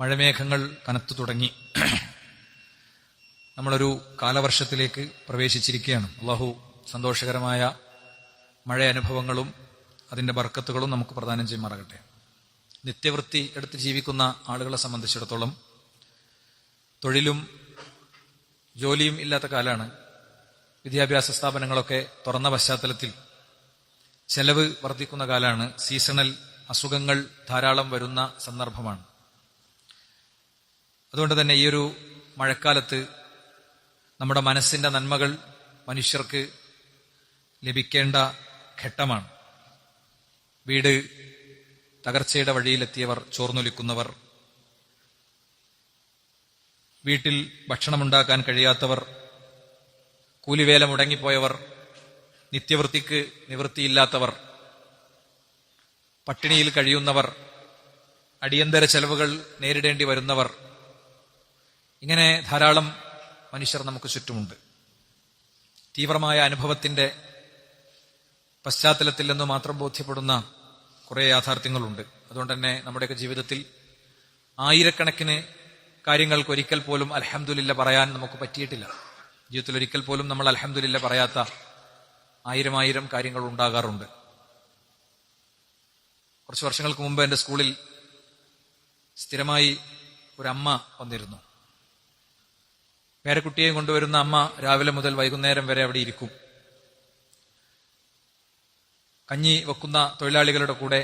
മഴമേഘങ്ങൾ കനത്തു തുടങ്ങി. നമ്മളൊരു കാലവർഷത്തിലേക്ക് പ്രവേശിച്ചിരിക്കുകയാണ്. അല്ലാഹു സന്തോഷകരമായ മഴ അനുഭവങ്ങളും അതിന്റെ ബർക്കത്തുകളും നമുക്ക് പ്രദാനം ചെയ്യുമാറാകട്ടെ. നിത്യവൃത്തി എടുത്ത് ജീവിക്കുന്ന ആളുകളെ സംബന്ധിച്ചിടത്തോളം തൊഴിലും ജോലിയും ഇല്ലാത്ത കാലമാണ്. വിദ്യാഭ്യാസ സ്ഥാപനങ്ങളൊക്കെ തുറന്ന പശ്ചാത്തലത്തിൽ ചെലവ് വർദ്ധിക്കുന്ന കാലമാണ്. സീസണൽ അസുഖങ്ങൾ ധാരാളം വരുന്ന സന്ദർഭമാണ്. അതുകൊണ്ട് തന്നെ ഈ ഒരു മഴക്കാലത്ത് നമ്മുടെ മനസ്സിന്റെ നന്മകൾ മനുഷ്യർക്ക് ലഭിക്കേണ്ട ഘട്ടമാണ്. വീട് തകർച്ചയുടെ വഴിയിലെത്തിയവർ, ചോർന്നൊലിക്കുന്നവർ, വീട്ടിൽ ഭക്ഷണമുണ്ടാക്കാൻ കഴിയാത്തവർ, കൂലിവേല മുടങ്ങിപ്പോയവർ, നിത്യവൃത്തിക്ക് നിവൃത്തിയില്ലാത്തവർ, പട്ടിണിയിൽ കഴിയുന്നവർ, അടിയന്തര ചെലവുകൾ നേരിടേണ്ടി വരുന്നവർ, ഇങ്ങനെ ധാരാളം മനുഷ്യർ നമുക്ക് ചുറ്റുമുണ്ട്. തീവ്രമായ അനുഭവത്തിന്റെ പശ്ചാത്തലത്തിൽ നിന്ന് മാത്രം ബോധ്യപ്പെടുന്ന കുറെ യാഥാർത്ഥ്യങ്ങളുണ്ട്. അതുകൊണ്ട് തന്നെ നമ്മുടെയൊക്കെ ജീവിതത്തിൽ ആയിരക്കണക്കിന് കാര്യങ്ങൾക്ക് ഒരിക്കൽ പോലും അൽഹംദുലില്ലാ പറയാൻ നമുക്ക് പറ്റിയിട്ടില്ല. ജീവിതത്തിൽ ഒരിക്കൽ പോലും നമ്മൾ അൽഹംദുലില്ലാ പറയാത്ത ആയിരം കാര്യങ്ങൾ ഉണ്ടാകാറുണ്ട്. കുറച്ച് വർഷങ്ങൾക്ക് മുമ്പ് എൻ്റെ സ്കൂളിൽ സ്ഥിരമായി ഒരമ്മ വന്നിരുന്നു. പേരക്കുട്ടിയെയും കൊണ്ടുവരുന്ന അമ്മ രാവിലെ മുതൽ വൈകുന്നേരം വരെ അവിടെ ഇരിക്കും. കഞ്ഞി വെക്കുന്ന തൊഴിലാളികളുടെ കൂടെ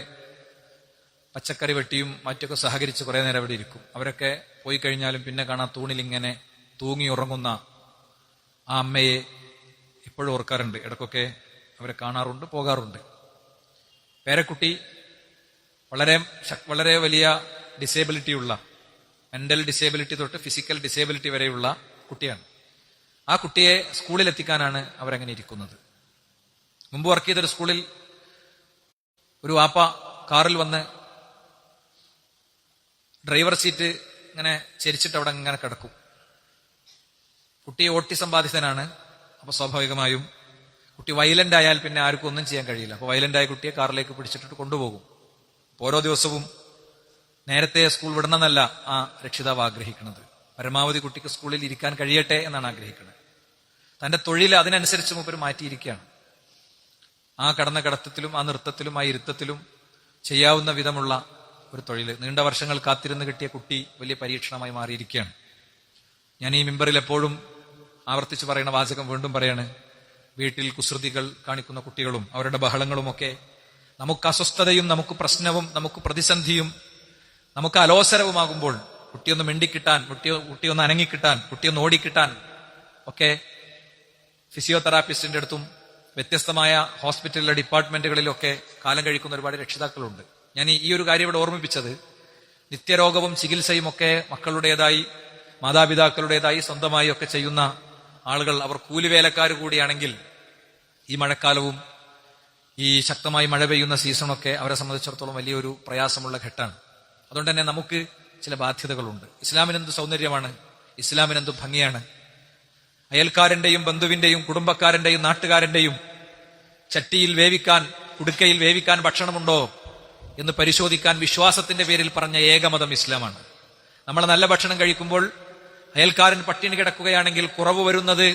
പച്ചക്കറി വെട്ടിയും മറ്റൊക്കെ സഹകരിച്ച് കുറെ നേരം അവിടെ ഇരിക്കും. അവരൊക്കെ പോയി കഴിഞ്ഞാലും പിന്നെ കാണാൻ തൂണിലിങ്ങനെ തൂങ്ങി ഉറങ്ങുന്ന ആ അമ്മയെ ഇപ്പോഴും ഓർക്കാറുണ്ട്. ഇടയ്ക്കൊക്കെ അവരെ കാണാറുണ്ട്, പോകാറുണ്ട്. പേരക്കുട്ടി വളരെ വലിയ ഡിസേബിലിറ്റിയുള്ള, മെന്റൽ ഡിസേബിലിറ്റി തൊട്ട് ഫിസിക്കൽ ഡിസേബിലിറ്റി വരെയുള്ള കുട്ടിയാണ്. ആ കുട്ടിയെ സ്കൂളിൽ എത്തിക്കാനാണ് അവരങ്ങനെ ഇരിക്കുന്നത്. മുമ്പ് വർക്ക് ചെയ്തൊരു സ്കൂളിൽ ഒരു വാപ്പ കാറിൽ വന്ന് ഡ്രൈവർ സീറ്റ് ഇങ്ങനെ ചരിച്ചിട്ട് അവിടെ ഇങ്ങനെ കിടക്കും. കുട്ടി ഓട്ടിസം ബാധിതനാണ്. അപ്പൊ സ്വാഭാവികമായും കുട്ടി വയലന്റ് ആയാൽ പിന്നെ ആർക്കും ഒന്നും ചെയ്യാൻ കഴിയില്ല. അപ്പൊ വയലന്റ് ആയ കുട്ടിയെ കാറിലേക്ക് പിടിച്ചിട്ട് കൊണ്ടുപോകും. ഓരോ ദിവസവും നേരത്തെ സ്കൂൾ വിടണമെന്നല്ല ആ രക്ഷിതാവ് ആഗ്രഹിക്കുന്നത്. പരമാവധി കുട്ടിക്ക് സ്കൂളിൽ ഇരിക്കാൻ കഴിയട്ടെ എന്നാണ് ആഗ്രഹിക്കുന്നത്. തന്റെ തൊഴിൽ അതിനനുസരിച്ച് മൂപ്പര് മാറ്റിയിരിക്കുകയാണ്. ആ കടന്ന കടത്തത്തിലും ആ നൃത്തത്തിലും ആ ഇരുത്തത്തിലും ചെയ്യാവുന്ന വിധമുള്ള ഒരു തൊഴിൽ. നീണ്ട വർഷങ്ങൾ കാത്തിരുന്ന് കിട്ടിയ കുട്ടി വലിയ പരീക്ഷണമായി മാറിയിരിക്കുകയാണ്. ഞാൻ ഈ മിമ്പറിൽ എപ്പോഴും ആവർത്തിച്ച് പറയുന്ന വാചകം വീണ്ടും പറയാണ്. വീട്ടിൽ കുസൃതികൾ കാണിക്കുന്ന കുട്ടികളും അവരുടെ ബഹളങ്ങളുമൊക്കെ നമുക്ക് അസ്വസ്ഥതയും നമുക്ക് പ്രശ്നവും നമുക്ക് പ്രതിസന്ധിയും നമുക്ക് അലോസരവുമാകുമ്പോൾ കുട്ടിയൊന്ന് മിണ്ടിക്കിട്ടാൻ, കുട്ടിയൊന്ന് അനങ്ങിക്കിട്ടാൻ, കുട്ടിയൊന്ന് ഓടിക്കിട്ടാൻ ഒക്കെ ഫിസിയോതെറാപ്പിസ്റ്റിന്റെ അടുത്തും വ്യത്യസ്തമായ ഹോസ്പിറ്റലിലെ ഡിപ്പാർട്ട്മെന്റുകളിലൊക്കെ കാലം കഴിക്കുന്ന ഒരുപാട് രക്ഷിതാക്കളുണ്ട്. ഞാൻ ഈ ഒരു കാര്യം ഇവിടെ ഓർമ്മിപ്പിച്ചത്, നിത്യരോഗവും ചികിത്സയും ഒക്കെ മക്കളുടേതായി മാതാപിതാക്കളുടേതായി സ്വന്തമായി ഒക്കെ ചെയ്യുന്ന ആളുകൾ, അവർ കൂലിവേലക്കാർ കൂടിയാണെങ്കിൽ ഈ മഴക്കാലവും ഈ ശക്തമായി മഴ പെയ്യുന്ന സീസണൊക്കെ അവരെ സംബന്ധിച്ചിടത്തോളം വലിയൊരു പ്രയാസമുള്ള ഘട്ടമാണ്. അതുകൊണ്ട് തന്നെ നമുക്ക് ചില ബാധ്യതകളുണ്ട്. ഇസ്ലാമിനെന്ത് സൗന്ദര്യമാണ്, ഇസ്ലാമിനെന്ത് ഭംഗിയാണ്. അയൽക്കാരന്റെയും ബന്ധുവിന്റെയും കുടുംബക്കാരന്റെയും നാട്ടുകാരന്റെയും ചട്ടിയിൽ വേവിക്കാൻ, കുടുക്കയിൽ വേവിക്കാൻ ഭക്ഷണമുണ്ടോ എന്ന് പരിശോധിക്കാൻ വിശ്വാസത്തിന്റെ പേരിൽ പറഞ്ഞ ഏകമതം ഇസ്ലാമാണ്. നമ്മൾ നല്ല ഭക്ഷണം കഴിക്കുമ്പോൾ അയൽക്കാരൻ പട്ടിണി കിടക്കുകയാണെങ്കിൽ കുറവ് വരുന്നത്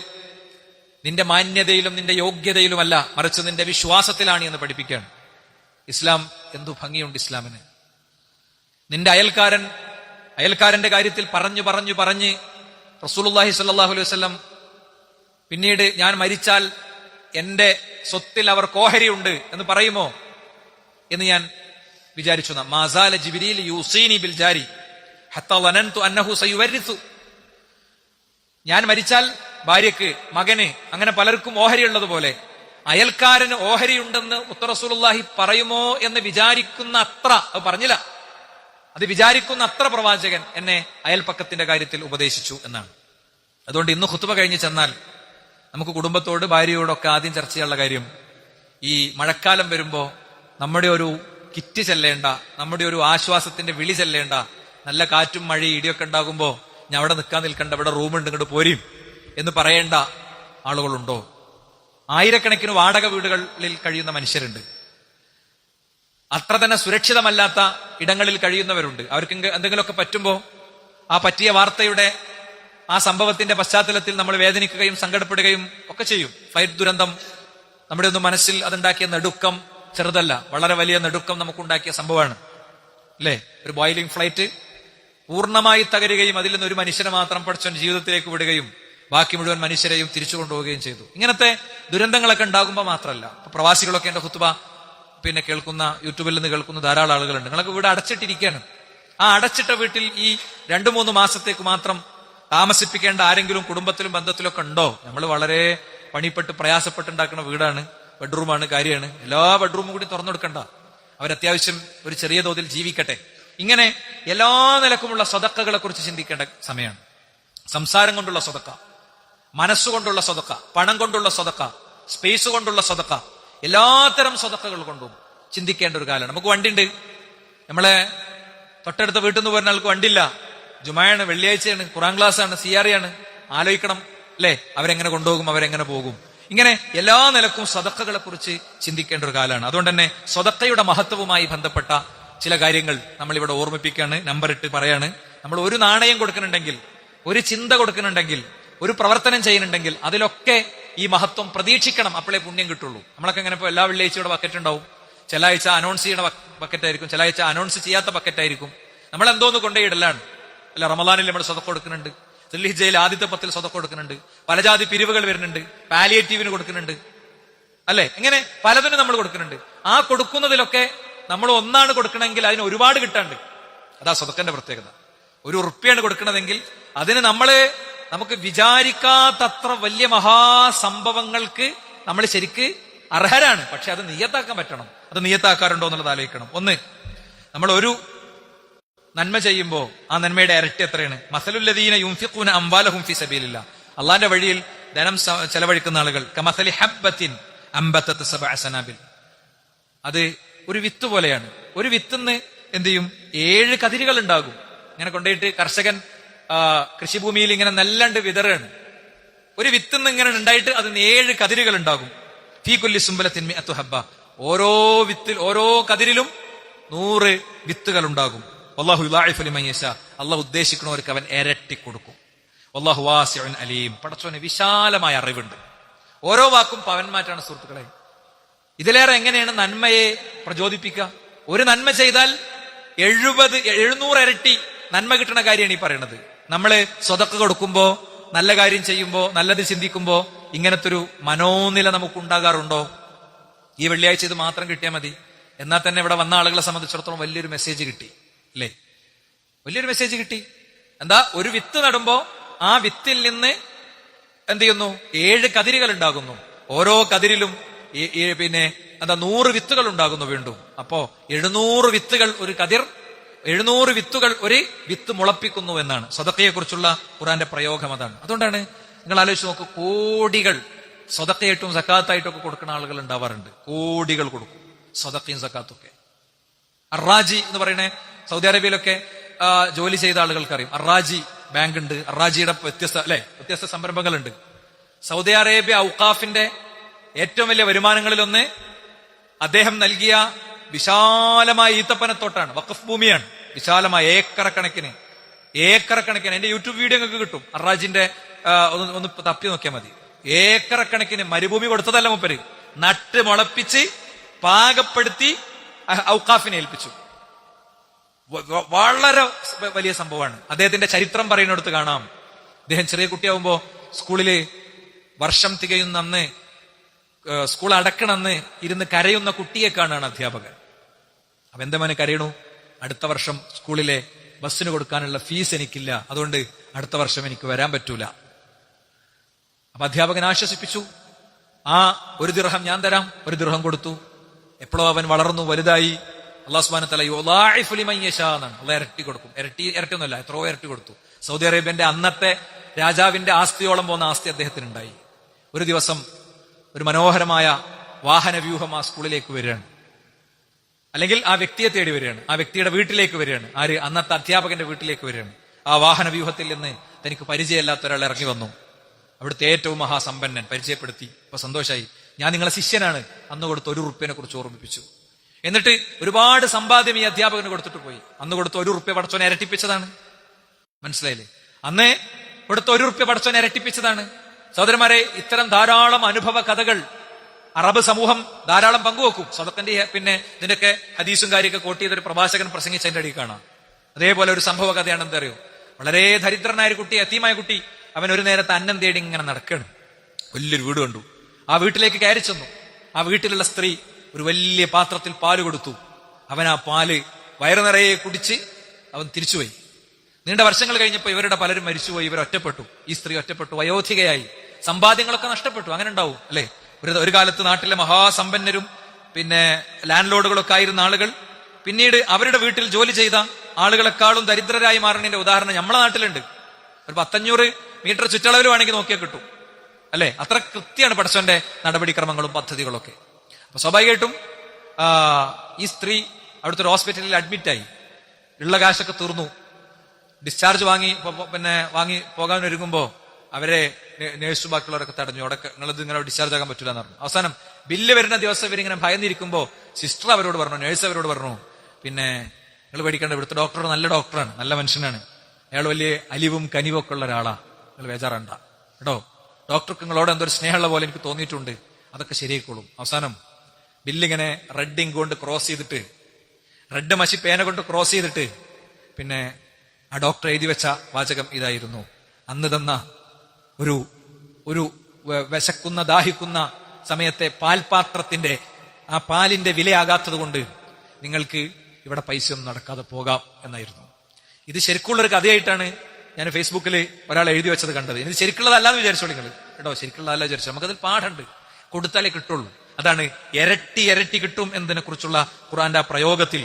നിന്റെ മാന്യതയിലും നിന്റെ യോഗ്യതയിലുമല്ല, മറിച്ച് നിന്റെ വിശ്വാസത്തിലാണ് എന്ന് പഠിപ്പിക്കുകയാണ് ഇസ്ലാം. എന്തു ഭംഗിയുണ്ട് ഇസ്ലാമിന്. നിന്റെ അയൽക്കാരന്റെ കാര്യത്തിൽ പറഞ്ഞ് റസൂലുള്ളാഹി സ്വല്ലല്ലാഹു അലൈഹി വസല്ലം പിന്നീട് ഞാൻ മരിച്ചാൽ എന്റെ സ്വത്തിൽ അവർക്ക് ഓഹരിയുണ്ട് എന്ന് പറയുമോ എന്ന് ഞാൻ വിചാരിച്ചു. മാസാല ജിബ്രീൽ യൂസീനി ബിൽ ജാരി ഹത്താ വനന്തു അന്നഹു സയുവരിസു. ഞാൻ മരിച്ചാൽ ഭാര്യക്ക്, മകന്, അങ്ങനെ പലർക്കും ഓഹരിയുള്ളതുപോലെ അയൽക്കാരന് ഓഹരിയുണ്ടെന്ന് റസൂലുള്ളാഹി പറയുമോ എന്ന് വിചാരിക്കുന്ന അത്ര, അത് പറഞ്ഞില്ല, അത് വിചാരിക്കുന്ന അത്ര പ്രവാചകൻ എന്നെ അയൽപ്പക്കത്തിന്റെ കാര്യത്തിൽ ഉപദേശിച്ചു എന്നാണ്. അതുകൊണ്ട് ഇന്ന് ഖുത്ബ കഴിഞ്ഞ് ചെന്നാൽ നമുക്ക് കുടുംബത്തോട്, ഭാര്യയോടൊക്കെ ആദ്യം ചർച്ച ചെയ്യാനുള്ള കാര്യം, ഈ മഴക്കാലം വരുമ്പോ നമ്മുടെ ഒരു കിറ്റ് ചെല്ലേണ്ട, നമ്മുടെ ഒരു ആശ്വാസത്തിന്റെ വിളി ചെല്ലേണ്ട, നല്ല കാറ്റും മഴയും ഇടിയൊക്കെ ഉണ്ടാകുമ്പോ ഞാൻ അവിടെ നിൽക്കണ്ട, ഇവിടെ റൂമുണ്ട്, ഇങ്ങോട്ട് പോരും എന്ന് പറയേണ്ട ആളുകളുണ്ടോ? ആയിരക്കണക്കിന് വാടക വീടുകളിൽ കഴിയുന്ന മനുഷ്യരുണ്ട്. അത്ര തന്നെ സുരക്ഷിതമല്ലാത്ത ഇടങ്ങളിൽ കഴിയുന്നവരുണ്ട്. അവർക്ക് എന്തെങ്കിലുമൊക്കെ പറ്റുമ്പോൾ ആ പറ്റിയ വാർത്തയുടെ ആ സംഭവത്തിന്റെ പശ്ചാത്തലത്തിൽ നമ്മൾ വേദനിക്കുകയും സങ്കടപ്പെടുകയും ഒക്കെ ചെയ്യും. ഫ്ലൈറ്റ് ദുരന്തം നമ്മുടെ ഒന്നും മനസ്സിൽ അതുണ്ടാക്കിയ നെടുക്കം ചെറുതല്ല, വളരെ വലിയ നെടുക്കം നമുക്കുണ്ടാക്കിയ സംഭവമാണ് അല്ലേ. ഒരു ബോയിലിംഗ് ഫ്ലൈറ്റ് പൂർണ്ണമായി തകരുകയും അതിൽ നിന്ന് ഒരു മനുഷ്യനെ മാത്രം പഠിച്ചവൻ ജീവിതത്തിലേക്ക് വിടുകയും ബാക്കി മുഴുവൻ മനുഷ്യരെയും തിരിച്ചു കൊണ്ടുപോവുകയും ചെയ്തു. ഇങ്ങനത്തെ ദുരന്തങ്ങളൊക്കെ ഉണ്ടാകുമ്പോൾ മാത്രമല്ല, പ്രവാസികളൊക്കെ എന്റെ ഖുത്ബ കേൾക്കുന്ന, യൂട്യൂബിൽ നിന്ന് കേൾക്കുന്ന ധാരാളം ആളുകളുണ്ട്. നിങ്ങളൊക്കെ വീട് അടച്ചിട്ടിരിക്കുകയാണ്. ആ അടച്ചിട്ട വീട്ടിൽ ഈ 2-3 മാസത്തേക്ക് മാത്രം താമസിപ്പിക്കേണ്ട ആരെങ്കിലും കുടുംബത്തിലും ബന്ധത്തിലൊക്കെ ഉണ്ടോ? നമ്മൾ വളരെ പണിപ്പെട്ട് പ്രയാസപ്പെട്ടുണ്ടാക്കുന്ന വീടാണ്, ബെഡ്റൂമാണ്, കാര്യമാണ്. എല്ലാ ബെഡ്റൂമും കൂടി തുറന്നെടുക്കണ്ട, അവരത്യാവശ്യം ഒരു ചെറിയ തോതിൽ ജീവിക്കട്ടെ. ഇങ്ങനെ എല്ലാ നിലക്കുമുള്ള സ്വതക്കകളെ കുറിച്ച് ചിന്തിക്കേണ്ട സമയമാണ്. സംസാരം കൊണ്ടുള്ള സ്വതക്ക, മനസ്സുകൊണ്ടുള്ള സ്വതക്ക, പണം കൊണ്ടുള്ള സ്വതക്ക, സ്പേസ് കൊണ്ടുള്ള സ്വതക്ക, എല്ലാത്തരം സ്വതക്കകൾ കൊണ്ടും ചിന്തിക്കേണ്ട ഒരു കാലമാണ്. നമുക്ക് വണ്ടിയുണ്ട്, നമ്മളെ തൊട്ടടുത്ത വീട്ടിൽ നിന്ന് പോരുന്ന ആൾക്ക് വണ്ടിയില്ല, ജുമായാണ്, വെള്ളിയാഴ്ചയാണ്, ഖുറാൻ ക്ലാസ് ആണ്, സിയാറി ആണ്, ആലോചിക്കണം അല്ലെ, അവരെങ്ങനെ കൊണ്ടുപോകും, അവരെങ്ങനെ പോകും. ഇങ്ങനെ എല്ലാ നിലക്കും സ്വതക്കകളെ കുറിച്ച് ചിന്തിക്കേണ്ട ഒരു കാലമാണ്. അതുകൊണ്ട് തന്നെ സ്വതക്കയുടെ മഹത്വവുമായി ബന്ധപ്പെട്ട ചില കാര്യങ്ങൾ നമ്മളിവിടെ ഓർമ്മിപ്പിക്കുകയാണ്, നമ്പർ ഇട്ട് പറയാണ്. നമ്മൾ ഒരു നാണയം കൊടുക്കുന്നുണ്ടെങ്കിൽ, ഒരു ചിന്ത കൊടുക്കുന്നുണ്ടെങ്കിൽ, ഒരു പ്രവർത്തനം ചെയ്യുന്നുണ്ടെങ്കിൽ അതിലൊക്കെ ഈ മഹത്വം പ്രതീക്ഷിക്കണം, അപ്പോഴേ പുണ്യം കിട്ടുള്ളൂ. നമ്മളൊക്കെ ഇങ്ങനെ ഇപ്പോൾ എല്ലാ വെള്ളിയാഴ്ചയുടെ ബക്കറ്റ് ഉണ്ടാവും, ചില ആഴ്ച അനൗൺസ് ചെയ്യുന്ന ബക്കറ്റായിരിക്കും, ചില ആഴ്ച അനൗൺസ് ചെയ്യാത്ത ബക്കറ്റായിരിക്കും. നമ്മൾ എന്തോന്ന് കൊണ്ടുപോയിടലാണ് അല്ല. റമദാനിൽ നമ്മൾ സ്വതക്ക കൊടുക്കുന്നുണ്ട്, ദുൽഹിജ്ജയിൽ ആദ്യത്തെ 10 സ്വതക്ക കൊടുക്കുന്നുണ്ട്, പല ജാതി പിരിവുകൾ വരുന്നുണ്ട്, പാലിയേറ്റീവിന് കൊടുക്കുന്നുണ്ട് അല്ലെ. ഇങ്ങനെ പലതിനും നമ്മൾ കൊടുക്കുന്നുണ്ട്. ആ കൊടുക്കുന്നതിലൊക്കെ നമ്മൾ ഒന്നാണ് കൊടുക്കണമെങ്കിൽ അതിന് ഒരുപാട് കിട്ടാണ്ട്. അതാ സ്വതക്കന്റെ പ്രത്യേകത. 1 ഉറുപ്പ്യാണ് കൊടുക്കണതെങ്കിൽ അതിന് നമുക്ക് വിചാരിക്കാത്തത്ര വലിയ മഹാസംഭവങ്ങൾക്ക് നമ്മൾ ശരിക്ക് അർഹരാണ്. പക്ഷെ അത് നിയത്താക്കാൻ പറ്റണം. അത് നിയത്താക്കാറുണ്ടോ എന്നുള്ളത് ആലോചിക്കണം. ഒന്ന്, നമ്മൾ ഒരു നന്മ ചെയ്യുമ്പോൾ ആ നന്മയുടെ ഇരട്ടി എത്രയാണ്? മസലുല്ലദീന യുൻഫിഖൂന അംവാലഹും ഫീ സബീലില്ലാഹ്, അള്ളാന്റെ വഴിയിൽ ധനം ചെലവഴിക്കുന്ന ആളുകൾ കമസലി ഹബ്ബത്തിൻ അംബതത് സബഅ സനാബിൽ, അത് ഒരു വിത്ത് പോലെയാണ്. ഒരു വിത്തുന്ന് എന്ത് ചെയ്യും? 7 കതിരുകൾ ഉണ്ടാകും. ഇങ്ങനെ കൊണ്ടുപോയിട്ട് കർഷകൻ കൃഷിഭൂമിയിൽ ഇങ്ങനെ നെല്ലണ്ട് വിതറാണ്. ഒരു വിത്തുന്ന് ഇങ്ങനെ ഉണ്ടായിട്ട് അതിന് 7 കതിരുകൾ ഉണ്ടാകും. ഫീ കുല്ലി സുംബലത്തിൻ മിഅതു ഹബ്ബ, ഓരോ കതിരിലും 100 വിത്തുകൾ ഉണ്ടാകും. വല്ലാഹു യുളാഇഫു ലിമൻ യശാ, അല്ലാഹു ഉദ്ദേശിക്കുന്നവർക്ക് അവൻ ഇരട്ടി കൊടുക്കും. വല്ലാഹു വാസിഉൻ അലീം, പടച്ചവന് വിശാലമായ അറിവുണ്ട്. ഓരോ വാക്കും പവന്മാറ്റാണ് സുഹൃത്തുക്കളെ. ഇതിലേറെ എങ്ങനെയാണ് നന്മയെ പ്രചോദിപ്പിക്കുക? ഒരു നന്മ ചെയ്താൽ 700 ഇരട്ടി നന്മ കിട്ടുന്ന കാര്യമാണ് ഈ പറയുന്നത്. നമ്മള് സ്വതക്ക കൊടുക്കുമ്പോ, നല്ല കാര്യം ചെയ്യുമ്പോ, നല്ലത് ചിന്തിക്കുമ്പോ ഇങ്ങനത്തെ ഒരു മനോനില നമുക്ക് ഉണ്ടാകാറുണ്ടോ? ഈ വെള്ളിയാഴ്ച ഇത് മാത്രം കിട്ടിയാൽ മതി, എന്നാൽ തന്നെ ഇവിടെ വന്ന ആളുകളെ സംബന്ധിച്ചിടത്തോളം വലിയൊരു മെസ്സേജ് കിട്ടി അല്ലേ? വലിയൊരു മെസ്സേജ് കിട്ടി. എന്താ? ഒരു വിത്ത് നടുമ്പോ ആ വിത്തിൽ നിന്ന് എന്ത് ചെയ്യുന്നു? 7 കതിരുകൾ ഉണ്ടാകുന്നു. ഓരോ കതിരിലും 100 വിത്തുകൾ ഉണ്ടാകുന്നു വീണ്ടും. അപ്പോ 700 വിത്തുകൾ ഒരു കതിർ, 700 വിത്തുകൾ ഒരു വിത്ത് മുളപ്പിക്കുന്നു എന്നാണ് സ്വതക്കയെ കുറിച്ചുള്ള ഖുർആന്റെ പ്രയോഗം. അതാണ്. അതുകൊണ്ടാണ് നിങ്ങൾ ആലോചിച്ച് നോക്ക്, കോടികൾ സ്വതക്കയായിട്ടും സക്കാത്തായിട്ടും ഒക്കെ കൊടുക്കുന്ന ആളുകൾ ഉണ്ടാവാറുണ്ട്. കോടികൾ കൊടുക്കും സ്വതക്കയും സക്കാത്തും ഒക്കെ. അറാജി എന്ന് പറയുന്ന സൗദി അറേബ്യയിലൊക്കെ ജോലി ചെയ്ത ആളുകൾക്കറിയാം. അറാജി ബാങ്ക് ഉണ്ട്, അറാജിയുടെ വ്യത്യസ്ത സംരംഭങ്ങളുണ്ട്. സൗദി അറേബ്യ ഔഖാഫിന്റെ ഏറ്റവും വലിയ വരുമാനങ്ങളിലൊന്ന് അദ്ദേഹം നൽകിയ വിശാലമായ ഈത്തപ്പനത്തോട്ടാണ്, വഖഫ് ഭൂമിയാണ്. വിശാലമായ ഏക്കറക്കണക്കിന് എന്റെ യൂട്യൂബ് വീഡിയോ നിങ്ങൾക്ക് കിട്ടും. അറാജിന്റെ ഒന്ന് തപ്പി നോക്കിയാൽ മതി. ഏക്കറക്കണക്കിന് മരുഭൂമി കൊടുത്തതല്ല, മൂപ്പര് നട്ട് മുളപ്പിച്ച് പാകപ്പെടുത്തി ഔഖാഫിനെ ഏൽപ്പിച്ചു. വളരെ വലിയ സംഭവമാണ്. അദ്ദേഹത്തിന്റെ ചരിത്രം പറയുന്നിടത്ത് കാണാം. അദ്ദേഹം ചെറിയ കുട്ടിയാവുമ്പോ സ്കൂളില് വർഷം തികയുന്ന അന്ന്, സ്കൂൾ അടക്കണമെന്ന് ഇരുന്ന് കരയുന്ന കുട്ടിയെ കാണാണ് അധ്യാപകൻ. അപ്പൊ എന്താ മോനെ കരയണു? അടുത്ത വർഷം സ്കൂളിലെ ബസ്സിന് കൊടുക്കാനുള്ള ഫീസ് എനിക്കില്ല, അതുകൊണ്ട് അടുത്ത വർഷം എനിക്ക് വരാൻ പറ്റൂല. അപ്പൊ അധ്യാപകൻ ആശ്വസിപ്പിച്ചു. ആ 1 ദിർഹം ഞാൻ തരാം. 1 ദിർഹം കൊടുത്തു. എപ്പോഴോ അവൻ വളർന്നു വലുതായി. അല്ലാഹു സുബ്ഹാനഹു വ തആല യുളാഇഫു ലിമൻ യശാ എന്നാണ്. അല്ലാഹു ഇരട്ടി കൊടുക്കും. ഇരട്ടിയൊന്നുമല്ല, എത്രയോ ഇരട്ടി കൊടുത്തു. സൗദി അറേബ്യന്റെ അന്നത്തെ രാജാവിന്റെ ആസ്തിയോളം പോകുന്ന ആസ്തി അദ്ദേഹത്തിനുണ്ടായി. ഒരു ദിവസം ഒരു മനോഹരമായ വാഹന വ്യൂഹം ആ സ്കൂളിലേക്ക് വരികയാണ്, അല്ലെങ്കിൽ ആ വ്യക്തിയെ തേടി വരികയാണ്, ആ വ്യക്തിയുടെ വീട്ടിലേക്ക് വരികയാണ്. ആര്? അന്നത്തെ അധ്യാപകന്റെ വീട്ടിലേക്ക് വരികയാണ്. ആ വാഹന വ്യൂഹത്തിൽ നിന്ന് തനിക്ക് പരിചയമില്ലാത്ത ഒരാൾ ഇറങ്ങി വന്നു. അവിടുത്തെ ഏറ്റവും മഹാസമ്പന്നൻ പരിചയപ്പെടുത്തി. അപ്പൊ സന്തോഷായി. ഞാൻ നിങ്ങളെ ശിഷ്യനാണ്. അന്ന് കൊടുത്ത 1 ഉറുപ്പ്യനെ കുറിച്ച് ഓർമ്മിപ്പിച്ചു. എന്നിട്ട് ഒരുപാട് സമ്പാദ്യം ഈ അധ്യാപകന് കൊടുത്തിട്ട് പോയി. അന്ന് കൊടുത്ത 1 റുപ്യ പടച്ചോനെ ഇരട്ടിപ്പിച്ചതാണ്. മനസ്സിലായില്ലേ? അന്ന് കൊടുത്ത 1 റുപ്യ പടച്ചോനെ ഇരട്ടിപ്പിച്ചതാണ്. സഹോദരന്മാരെ, ഇത്തരം ധാരാളം അനുഭവ കഥകൾ അറബ് സമൂഹം ധാരാളം പങ്കുവെക്കും. സ്വതക്കന്റെ പിന്നെ ഇതിന്റെയൊക്കെ ഹദീസും കാര്യമൊക്കെ കോട്ട് ചെയ്തൊരു പ്രഭാഷകൻ പ്രസംഗിച്ചതിന്റെ അടിയിൽ കാണാം. അതേപോലെ ഒരു സംഭവ കഥയാണ്. എന്താ അറിയോ? വളരെ ദരിദ്രനായ ഒരു കുട്ടി, യതീമായ കുട്ടി, അവൻ ഒരു നേരത്തെ അന്നം തേടി ഇങ്ങനെ നടക്കണം. വലിയൊരു വീട് കണ്ടു. ആ വീട്ടിലേക്ക് കയറി ചെന്നു. ആ വീട്ടിലുള്ള സ്ത്രീ ഒരു വലിയ പാത്രത്തിൽ പാല് കൊടുത്തു. അവൻ ആ പാല് വയറു നിറയെ കുടിച്ച് അവൻ തിരിച്ചുപോയി. നീണ്ട വർഷങ്ങൾ കഴിഞ്ഞപ്പോൾ ഇവരുടെ പലരും മരിച്ചുപോയി. ഇവർ ഒറ്റപ്പെട്ടു. ഈ സ്ത്രീ ഒറ്റപ്പെട്ടു, വയോധികയായി, സമ്പാദ്യങ്ങളൊക്കെ നഷ്ടപ്പെട്ടു. അങ്ങനെ ഉണ്ടാവും അല്ലെ? ഒരു കാലത്ത് നാട്ടിലെ മഹാസമ്പന്നരും പിന്നെ ലാൻഡ് ലോഡുകളൊക്കെ ആയിരുന്ന ആളുകൾ പിന്നീട് അവരുടെ വീട്ടിൽ ജോലി ചെയ്ത ആളുകളെക്കാളും ദരിദ്രരായി മാറുന്നതിന്റെ ഉദാഹരണം നമ്മളെ നാട്ടിലുണ്ട്. ഒരു 500 മീറ്റർ ചുറ്റളവിൽ വേണമെങ്കിൽ നോക്കിയാൽ കിട്ടും അല്ലെ? അത്ര കൃത്യമാണ് പടച്ചോന്റെ നടപടിക്രമങ്ങളും പദ്ധതികളൊക്കെ. അപ്പൊ സ്വാഭാവികമായിട്ടും ഈ സ്ത്രീ അവിടുത്തെ ഒരു ഹോസ്പിറ്റലിൽ അഡ്മിറ്റായി. ഉള്ള കാശൊക്കെ തീർന്നു. ഡിസ്ചാർജ് വാങ്ങി പോകാൻ ഒരുങ്ങുമ്പോ അവരെ നേഴ്സ് ബാക്കിയുള്ളവരൊക്കെ തടഞ്ഞു. അവിടെ നിങ്ങളിത് ഇങ്ങനെ ഡിസ്ചാർജ് ആകാൻ പറ്റില്ല എന്ന് പറഞ്ഞു. അവസാനം ബില്ല് വരുന്ന ദിവസം ഇവരിങ്ങനെ ഭയന്നിരിക്കുമ്പോ സിസ്റ്റർ അവരോട് പറഞ്ഞു, നേഴ്സ് അവരോട് പറഞ്ഞു, പിന്നെ നിങ്ങൾ പേടിക്കേണ്ട, ഇവിടുത്തെ ഡോക്ടർ നല്ല ഡോക്ടറാണ്, നല്ല മനുഷ്യനാണ്, അയാൾ വലിയ അലിവും കനിവും ഒക്കെ ഉള്ള ഒരാളാ, നിങ്ങൾ ബേജാറണ്ട കേട്ടോ, ഡോക്ടർക്ക് നിങ്ങളോട് എന്തൊരു സ്നേഹമുള്ള പോലെ എനിക്ക് തോന്നിയിട്ടുണ്ട്, അതൊക്കെ ശരിയായിക്കോളും. അവസാനം ബില്ലിങ്ങനെ റെഡ് ഇങ്ക് കൊണ്ട് ക്രോസ് ചെയ്തിട്ട്, റെഡ് മഷി പേന കൊണ്ട് ക്രോസ് ചെയ്തിട്ട് പിന്നെ ആ ഡോക്ടർ എഴുതി വെച്ച വാചകം ഇതായിരുന്നു: അന്ന് തന്ന ഒരു വിശക്കുന്ന ദാഹിക്കുന്ന സമയത്തെ പാൽപാത്രത്തിന്റെ ആ പാലിന്റെ വിലയാകാത്തത് കൊണ്ട് നിങ്ങൾക്ക് ഇവിടെ പൈസയൊന്നും നടക്കാതെ പോകാം എന്നായിരുന്നു. ഇത് ശരിക്കുള്ളൊരു കഥയായിട്ടാണ് ഞാൻ ഫേസ്ബുക്കിൽ ഒരാൾ എഴുതി വെച്ചത് കണ്ടത്. ഇത് ശരിക്കുള്ളതല്ലാന്ന് വിചാരിച്ചോളൂ നിങ്ങൾ കേട്ടോ, ശരിക്കുള്ളതല്ല വിചാരിച്ചോ. നമുക്കതിൽ പാഠമുണ്ട്, കൊടുത്താലേ കിട്ടുള്ളൂ. അതാണ് ഇരട്ടി ഇരട്ടി കിട്ടും എന്നതിനെ കുറിച്ചുള്ള ഖുർആന്റെ ആ പ്രയോഗത്തിൽ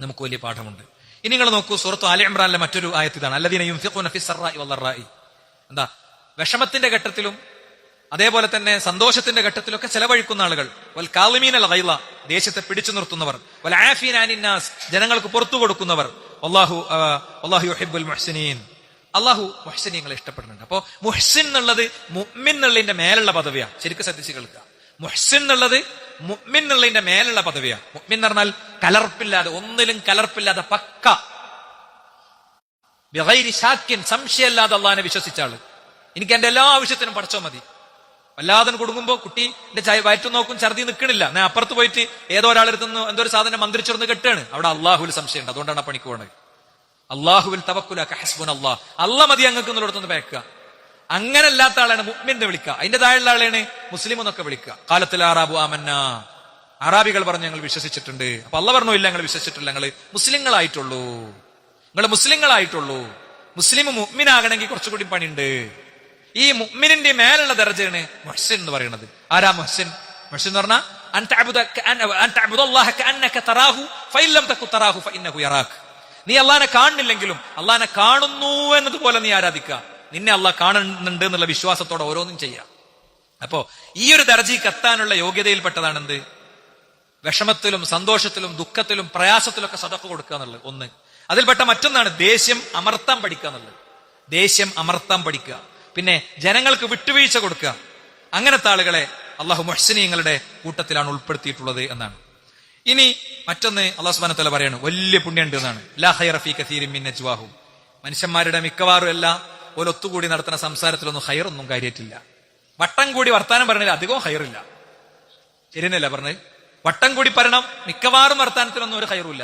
നമുക്ക് വലിയ പാഠമുണ്ട്. ഇനി നിങ്ങൾ നോക്കൂ, സൂറത്ത് ആലി ഇംറാനിലെ മറ്റൊരു ആയത്ത് ഇതാണ്: അല്ലദീന യുൻഫിഖൂന ഫിസ്സറാഇ വദ്ദറാഇ. എന്താ? വിഷമത്തിന്റെ ഘട്ടത്തിലും അതേപോലെ തന്നെ സന്തോഷത്തിന്റെ ഘട്ടത്തിലൊക്കെ ചെലവഴിക്കുന്ന ആളുകൾ. വൽ കാളിമീനൽ ഗൈള, ദേഷ്യത്തെ പിടിച്ചു നിർത്തുന്നവർ. വൽ ആഫീന അനിന്നാസ്, ജനങ്ങൾക്ക് പുറത്തു കൊടുക്കുന്നവർ. വല്ലാഹു യുഹിബ്ബുൽ മുഹ്സിനീൻ, അള്ളാഹു മുഹ്സിനീങ്ങളെ ഇഷ്ടപ്പെടുന്നുണ്ട്. അപ്പോ മുഹ്സിൻ എന്നുള്ളത് മുഅ്മിൻ എന്നുള്ളതിന്റെ മേലുള്ള പദവിയാ. ശരിക്കും ശ്രദ്ധിച്ച് കേൾക്കുക. മുഹ്സിൻ എന്നുള്ളത് മുഅ്മിൻ എന്നുള്ളതിന്റെ മേലുള്ള പദവിയാ. മുഅ്മിൻ എന്ന് പറഞ്ഞാൽ കലർപ്പില്ലാതെ, ഒന്നിലും കലർപ്പില്ലാതെ പക്ക ബിഗൈരി ശാക്കിൻ, സംശയമില്ലാതെ അള്ളാഹിനെ വിശ്വസിച്ച ആള്. എനിക്ക് എന്റെ എല്ലാ ആവശ്യത്തിനും പടച്ചോ മതി. വല്ലാതെ കൊടുക്കുമ്പോ കുട്ടിന്റെ വയറ്റു നോക്കും, ഛർദി നിൽക്കണില്ല, ഞാൻ അപ്പുറത്ത് പോയിട്ട് ഏതോ ഒരാളെടുത്തുനിന്ന് എന്തോ ഒരു സാധനം മന്ത്രിച്ചൊന്ന് കെട്ടാണ്, അവിടെ അള്ളാഹുവിൽ സംശയമുണ്ട്, അതുകൊണ്ടാണ് ആ പണിക്ക് പോണത്. അള്ളാഹുവിൽ തവക്കുലക ഹസ്ബുന അല്ലാഹ്, അള്ളാഹ് മതി അങ്ങക്ക് എന്നുള്ളടത്തൊന്ന് പേക്കുക. അങ്ങനെ അല്ലാത്ത ആളാണ് മുഅ്മിൻ എന്ന് വിളിക്കുക. അതിന്റെ താഴെയുള്ള ആളെയാണ് മുസ്ലിം എന്നൊക്കെ വിളിക്കുക. കാലത്തിൽ ആറാബു ആമന്ന, അറാബികൾ പറഞ്ഞു ഞങ്ങൾ വിശ്വസിച്ചിട്ടുണ്ട്. അപ്പൊ അള്ളാഹ് പറഞ്ഞു, ഇല്ല ഞങ്ങൾ വിശ്വസിച്ചിട്ടില്ല, ഞങ്ങൾ മുസ്ലിങ്ങളായിട്ടുള്ളൂ, നിങ്ങൾ മുസ്ലിങ്ങളായിട്ടുള്ളൂ. മുസ്ലിം മുഅ്മിനാകണമെങ്കിൽ കുറച്ചുകൂടി പണിയുണ്ട്. ഈ മുഅ്മിനിന്റെ മേലുള്ള ദർജയാണ് മുഹ്സിൻ എന്ന് പറയുന്നത്. ആരാ മുഹ്സിൻ? മുഹ്സിൻ എന്ന് പറഞ്ഞാൽ നീ അള്ളാഹിനെ കാണുന്നില്ലെങ്കിലും അള്ളാഹിനെ കാണുന്നു എന്നതുപോലെ നീ ആരാധിക്കുക. നിന്നെ അള്ളാഹ് കാണുന്നുണ്ട് എന്നുള്ള വിശ്വാസത്തോടെ ഓരോന്നും ചെയ്യാം. അപ്പോ ഈ ഒരു ദർജയ്ക്ക് എത്താനുള്ള യോഗ്യതയിൽപ്പെട്ടതാണ് എന്ത്? വിഷമത്തിലും സന്തോഷത്തിലും ദുഃഖത്തിലും പ്രയാസത്തിലൊക്കെ സദഖ കൊടുക്കുക എന്നുള്ളത് ഒന്ന്. അതിൽപ്പെട്ട മറ്റൊന്നാണ് ദേഷ്യം അമർത്താൻ പഠിക്കുക എന്നുള്ളത്. ദേഷ്യം അമർത്താൻ പഠിക്കുക, പിന്നെ ജനങ്ങൾക്ക് വിട്ടുവീഴ്ച കൊടുക്കുക. അങ്ങനത്തെ ആളുകളെ അള്ളാഹു മുഹ്സിനീങ്ങളുടെ കൂട്ടത്തിലാണ് ഉൾപ്പെടുത്തിയിട്ടുള്ളത് എന്നാണ്. ഇനി മറ്റൊന്ന് അള്ളാഹു സുബ്ഹാനഹു വ തആല പറയാണ്, വലിയ പുണ്യമുണ്ട് എന്നാണ്. ലാ ഖൈറ ഫീ കസീരിൻ മിൻ നജ്വാഹും, മനുഷ്യന്മാരുടെ മിക്കവാറും എല്ലാം ഒരു ഒത്തുകൂടി നടത്തുന്ന സംസാരത്തിലൊന്നും ഹൈറൊന്നും കാര്യമായിട്ടില്ല. വട്ടം കൂടി വർത്താനം പറഞ്ഞാൽ അധികവും ഹൈറില്ല. ശരിയല്ല പറഞ്ഞത്? വട്ടം കൂടി പറയണം, മിക്കവാറും വർത്താനത്തിലൊന്നും ഒരു ഹൈറുമില്ല.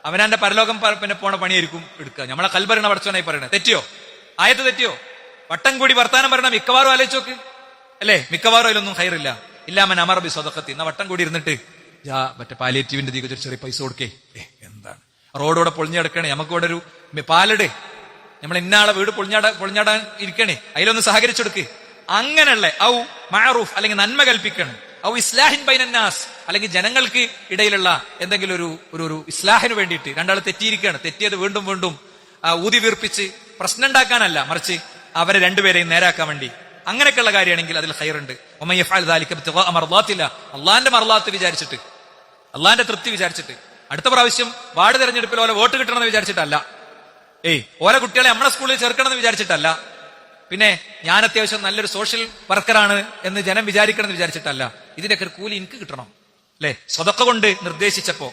അവനാന്റെ പരലോകം പിന്നെ പോണ പണിയായിരിക്കും എടുക്കുക. നമ്മളെ കൽബരണ പഠിച്ചവനായി പറയണേ. തെറ്റിയോ? ആയത്ത് തെറ്റിയോ? വട്ടം കൂടി വർത്താനം പറയണം, മിക്കവാറും ആലോചിച്ചോക്ക് അല്ലേ? മിക്കവാറും അതിലൊന്നും ഹൈറില്ല. ഇല്ലാമൻ അമർ ബി സ്വതഖത്തി, എന്നാ വട്ടം കൂടി ഇരുന്നിട്ട് മറ്റേ പാലിയേറ്റീവിന്റെ തീക്ക് ഒരു ചെറിയ പൈസ കൊടുക്കേ, എന്താണ് റോഡോടെ പൊളിഞ്ഞെടുക്കണേ, നമുക്ക് ഇവിടെ ഒരു പാലട്, നമ്മൾ ഇന്നാളെ വീട് പൊളിഞ്ഞാടാൻ ഇരിക്കണേ, അതിലൊന്ന് സഹകരിച്ചെടുക്ക്. അങ്ങനെയുള്ള ഔ മഅറൂഫ്, അല്ലെങ്കിൽ നന്മ കൽപ്പിക്കണം. ഔ ഇസ്ലാഹിൻ ബൈനന്നാസ്, അല്ലെങ്കിൽ ജനങ്ങൾക്ക് ഇടയിലുള്ള എന്തെങ്കിലും ഒരു ഇസ്ലാഹിന് വേണ്ടിയിട്ട് രണ്ടാൾ തെറ്റിയിരിക്കുകയാണ്, തെറ്റിയത് വീണ്ടും വീണ്ടും ഊതി വീർപ്പിച്ച് പ്രശ്നം ഉണ്ടാക്കാനല്ല, മറിച്ച് അവരെ രണ്ടുപേരെയും നേരാക്കാൻ വേണ്ടി, അങ്ങനെയൊക്കെയുള്ള കാര്യമാണെങ്കിൽ അതിൽ ഖൈറുണ്ട്. അള്ളാന്റെ മർലാത്ത് വിചാരിച്ചിട്ട്, അള്ളാന്റെ തൃപ്തി വിചാരിച്ചിട്ട്, അടുത്ത പ്രാവശ്യം വാർഡ് തെരഞ്ഞെടുപ്പിൽ ഓലെ വോട്ട് കിട്ടണമെന്ന് വിചാരിച്ചിട്ടല്ല, ഓരോ കുട്ടികളെ നമ്മളെ സ്കൂളിൽ ചേർക്കണമെന്ന് വിചാരിച്ചിട്ടല്ല, പിന്നെ ഞാൻ അത്യാവശ്യം നല്ലൊരു സോഷ്യൽ വർക്കറാണ് എന്ന് ജനം വിചാരിക്കണം എന്ന് വിചാരിച്ചിട്ടല്ല. ഇതിന്റെയൊക്കെ ഒരു കൂലി എനിക്ക് കിട്ടണം, അല്ലെ? സ്വതക്ക കൊണ്ട് നിർദ്ദേശിച്ചപ്പോ,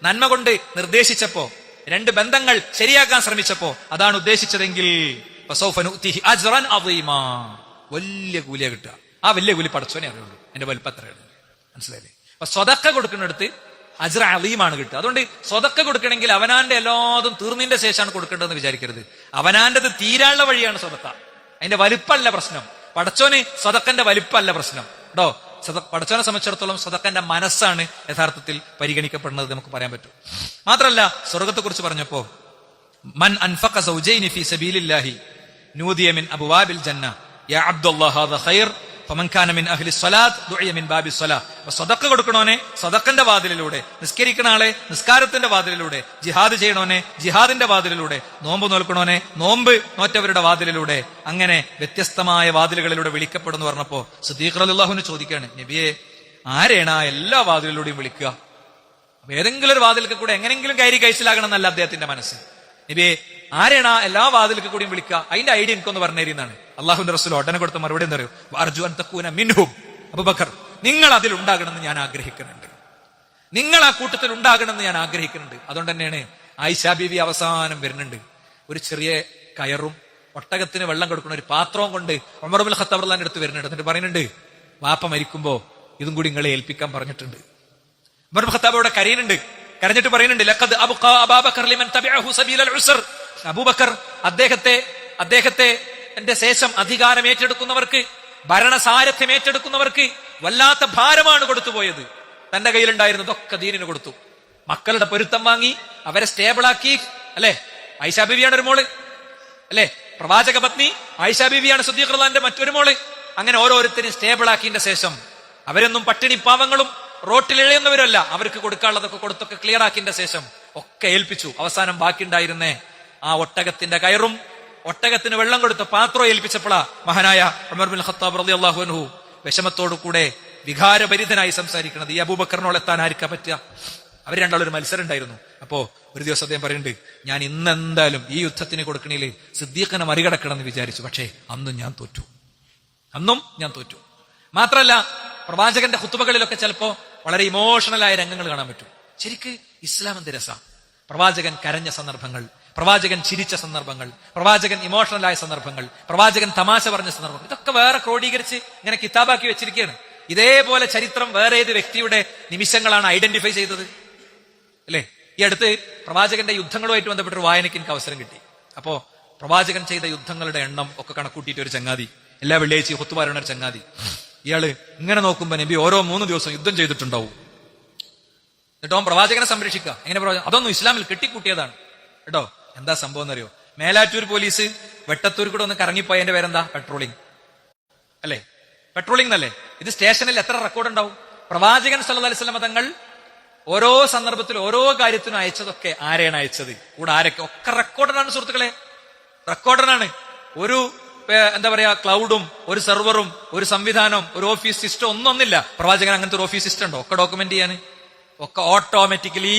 നന്മ കൊണ്ട് നിർദ്ദേശിച്ചപ്പോ, രണ്ട് ബന്ധങ്ങൾ ശരിയാക്കാൻ ശ്രമിച്ചപ്പോ അതാണ് ഉദ്ദേശിച്ചതെങ്കിൽ വലിയ കൂലിയ കിട്ടുക. ആ വലിയ കൂലി പടച്ചോനെ അറിയുള്ളൂ, എന്റെ വലിപ്പത്രയാണ്. മനസ്സിലായില്ലേ? അപ്പൊ സ്വതക്ക കൊടുക്കുന്നിടത്ത് അജ്റ അലീമാണ് കിട്ടുക. അതുകൊണ്ട് സ്വതക്ക കൊടുക്കണമെങ്കിൽ അവനാന്റെ എല്ലാതും തീർന്നതിന്റെ ശേഷമാണ് കൊടുക്കേണ്ടതെന്ന് വിചാരിക്കരുത്. അവനാന്റെത് തീരാനുള്ള വഴിയാണ് സ്വതക്ക. അതിന്റെ വലിപ്പമല്ല പ്രശ്നം. പടച്ചോന് സ്വതക്കന്റെ വലിപ്പമല്ല പ്രശ്നം കേട്ടോ. പടച്ചോനെ സംബന്ധിച്ചിടത്തോളം സ്വതക്കന്റെ മനസ്സാണ് യഥാർത്ഥത്തിൽ പരിഗണിക്കപ്പെടുന്നത് നമുക്ക് പറയാൻ പറ്റും. മാത്രമല്ല, സ്വർഗത്തെ കുറിച്ച് പറഞ്ഞപ്പോ മൻ അൻഫഖ സൗജൈനി ഫീ സബീലില്ലാഹി നൂദിയ മിൻ അബ്വാബിൽ ജന്ന യാ അബ്ദുല്ലാഹ് ഹാദാ ഖൈർ ഫമൻ കാന മിൻ അഹ്ലി സ്വലാത്ത് ദുഇയ മിൻ ബാബി സ്വലാ. സ്വതക്ക കൊടുക്കണോനെ സ്വതക്കന്റെ വാതിലിലൂടെ, നിസ്കരിക്കണ ആളെ നിസ്കാരത്തിന്റെ വാതിലിലൂടെ, ജിഹാദ് ചെയ്യണോനെ ജിഹാദിന്റെ വാതിലിലൂടെ, നോമ്പ് നോൽക്കണോനെ നോമ്പ് നോറ്റവരുടെ വാതിലിലൂടെ, അങ്ങനെ വ്യത്യസ്തമായ വാതിലുകളിലൂടെ വിളിക്കപ്പെടുന്നു പറഞ്ഞപ്പോ സിദ്ദീഖ് റളിയല്ലാഹുവിന് ചോദിക്കുകയാണ്, നബിയെ ആരെയാണ് എല്ലാ വാതിലിലൂടെയും വിളിക്കുക? ഏതെങ്കിലും ഒരു വാതിൽക്ക് കൂടെ എങ്ങനെങ്കിലും കയറി കഴിച്ചിലാകണം എന്നല്ല അദ്ദേഹത്തിന്റെ മനസ്സ്. നബിയെ ആരെയാണ് എല്ലാ വാതിൽക്ക് കൂടിയും വിളിക്കുക? അതിന്റെ ഐഡിയ എനിക്കൊന്ന് പറഞ്ഞേരിന്നാണ് അള്ളാഹുവിന്റെ റസൂൽ ഉടനെ കൊടുത്ത മറുപടി എന്താ അറിയോ? അർജു അൻ തകൂന മിൻഹും, അബൂബക്കർ നിങ്ങൾ അതിൽ ഉണ്ടാകണമെന്ന് ഞാൻ ആഗ്രഹിക്കുന്നുണ്ട്, നിങ്ങൾ ആ കൂട്ടത്തിൽ ഉണ്ടാകണമെന്ന് ഞാൻ ആഗ്രഹിക്കുന്നുണ്ട്. അതുകൊണ്ട് തന്നെയാണ് ആയിഷാ ബീവി അവസാനം വരുന്നുണ്ട്, ഒരു ചെറിയ കയറും ഒട്ടകത്തിന് വെള്ളം കൊടുക്കുന്ന ഒരു പാത്രവും കൊണ്ട് ഉമർ ഇബ്നുൽ ഖത്താബ് റളിയല്ലാഹു അടുത്ത് വരുന്നുണ്ട്. എന്നിട്ട് പറയുന്നുണ്ട്, വാപ്പ മരിക്കുമ്പോ ഇതും കൂടി നിങ്ങളെ ഏൽപ്പിക്കാൻ പറഞ്ഞിട്ടുണ്ട്. ഉമർ ഇബ്നുൽ ഖത്താബ് അവിടെ കരയുന്നുണ്ട്. കരഞ്ഞിട്ട് പറയുന്നുണ്ട്, ലഖദ് അബ്ഖാ അബൂബക്കർ ലിമൻ തബിഅഹു സബീലൽ ഉസ്ർ. അബൂബക്കർ അദ്ദേഹത്തെ എന്റെ ശേഷം അധികാരം ഏറ്റെടുക്കുന്നവർക്ക്, ഭരണസാരഥ്യം ഏറ്റെടുക്കുന്നവർക്ക് വല്ലാത്ത ഭാരമാണ് കൊടുത്തുപോയത്. തന്റെ കയ്യിലുണ്ടായിരുന്നതൊക്കെ ദീനിന് കൊടുത്തു. മക്കളുടെ പൊരുത്തം വാങ്ങി അവരെ സ്റ്റേബിളാക്കി. അല്ലെ? ആയിഷാ ബീവിയാണ് ഒരു മോള്, അല്ലെ? പ്രവാചക പത്നി ആയിഷാ ബീവിയാണ് സിദ്ദീഖ് റളിയല്ലാഹുവിന്റെ മറ്റൊരു മോള്. അങ്ങനെ ഓരോരുത്തരും സ്റ്റേബിളാക്കിയതിന്റെ ശേഷം, അവരൊന്നും പട്ടിണി പാവങ്ങളും റോട്ടിൽ എഴയുന്നവരല്ല, അവർക്ക് കൊടുക്കാനുള്ളതൊക്കെ കൊടുത്തൊക്കെ ക്ലിയർ ആക്കിയതിന്റെ ശേഷം ഒക്കെ ഏൽപ്പിച്ചു. അവസാനം ബാക്കിയുണ്ടായിരുന്നേ ആ ഒട്ടകത്തിന്റെ കയറും ഒട്ടകത്തിന് വെള്ളം കൊടുത്ത പാത്രം ഏൽപ്പിച്ചപ്പോഴാ മഹാനായ ഉമർ ഇബ്നുൽ ഖത്താബ് റളിയല്ലാഹു അൻഹു വിഷമത്തോടു കൂടെ വികാരഭരിതനായി സംസാരിക്കുന്നത്. ഈ അബൂബക്കറിനോട് എത്താൻ ആർക്കാ പറ്റുക? അവർ രണ്ടാളും ഒരു മത്സരം ഉണ്ടായിരുന്നു. അപ്പോ ഒരു ദിവസം അദ്ദേഹം പറയുന്നുണ്ട്, ഞാൻ ഇന്നെന്തായാലും ഈ യുദ്ധത്തിന് കൊടുക്കണേല് സിദ്ദീഖിനെ മറികടക്കണം എന്ന് വിചാരിച്ചു, പക്ഷേ അന്നും ഞാൻ തോറ്റു. മാത്രല്ല, പ്രവാചകന്റെ ഖുതുബകളിലൊക്കെ ചിലപ്പോ വളരെ ഇമോഷണലായ രംഗങ്ങൾ കാണാൻ പറ്റും. ശരിക്ക് ഇസ്ലാം എന്ത് രസാ! പ്രവാചകൻ കരഞ്ഞ സന്ദർഭങ്ങൾ, പ്രവാചകൻ ചിരിച്ച സന്ദർഭങ്ങൾ, പ്രവാചകൻ ഇമോഷണലായ സന്ദർഭങ്ങൾ, പ്രവാചകൻ തമാശ പറഞ്ഞ സന്ദർഭങ്ങൾ, ഇതൊക്കെ വേറെ ക്രോഡീകരിച്ച് ഇങ്ങനെ കിതാബാക്കി വെച്ചിരിക്കുകയാണ്. ഇതേപോലെ ചരിത്രം വേറെ ഏത് വ്യക്തിയുടെ നിമിഷങ്ങളാണ് ഐഡന്റിഫൈ ചെയ്തത്? അല്ലെ? ഈ അടുത്ത് പ്രവാചകന്റെ യുദ്ധങ്ങളുമായിട്ട് ബന്ധപ്പെട്ട ഒരു വായനയ്ക്ക് എനിക്ക് അവസരം കിട്ടി. അപ്പോ പ്രവാചകൻ ചെയ്ത യുദ്ധങ്ങളുടെ എണ്ണം ഒക്കെ കണക്കൂട്ടിയിട്ട് ഒരു ചങ്ങാതി, എല്ലാ വെള്ളിയാഴ്ചയും ഖുത്ബ പറയുന്ന ഒരു ചങ്ങാതി, ഇയാള് ഇങ്ങനെ നോക്കുമ്പോ നബി ഓരോ 3 ദിവസം യുദ്ധം ചെയ്തിട്ടുണ്ടാവും. എന്നിട്ടോ പ്രവാചകനെ സംരക്ഷിക്കുക. എങ്ങനെ പ്രവാചകൻ? അതൊന്നും ഇസ്ലാമിൽ കെട്ടിക്കൂട്ടിയതാണ് കേട്ടോ. എന്താ സംഭവം എന്നറിയോ? മേലാറ്റൂർ പോലീസ് വെട്ടത്തൂർ കൂടെ ഒന്ന് കറങ്ങിപ്പോയ എന്റെ പേരെന്താ? പെട്രോളിംഗ് അല്ലെ? പെട്രോളിംഗ് എന്നല്ലേ? ഇത് സ്റ്റേഷനിൽ എത്ര റെക്കോർഡ് ഉണ്ടാവും? പ്രവാചകൻ സല്ലല്ലാഹു അലൈഹി വസല്ലം തങ്ങൾ ഓരോ സന്ദർഭത്തിലും ഓരോ കാര്യത്തിനും അയച്ചതൊക്കെ ആരെയാണ് അയച്ചത്, കൂടെ ആരൊക്കെ, ഒക്കെ റെക്കോർഡറാണ് സുഹൃത്തുക്കളെ, റെക്കോർഡറാണ്. ഒരു എന്താ പറയാ, ക്ലൗഡും ഒരു സെർവറും ഒരു സംവിധാനവും ഒരു ഓഫീസ് സിസ്റ്റം ഒന്നൊന്നില്ല. പ്രവാചകൻ അങ്ങനത്തെ ഒരു ഓഫീസ് സിസ്റ്റം ഉണ്ടോ? ഒക്കെ ഡോക്യുമെന്റ് ചെയ്യാൻ, ഒക്കെ ഓട്ടോമാറ്റിക്കലി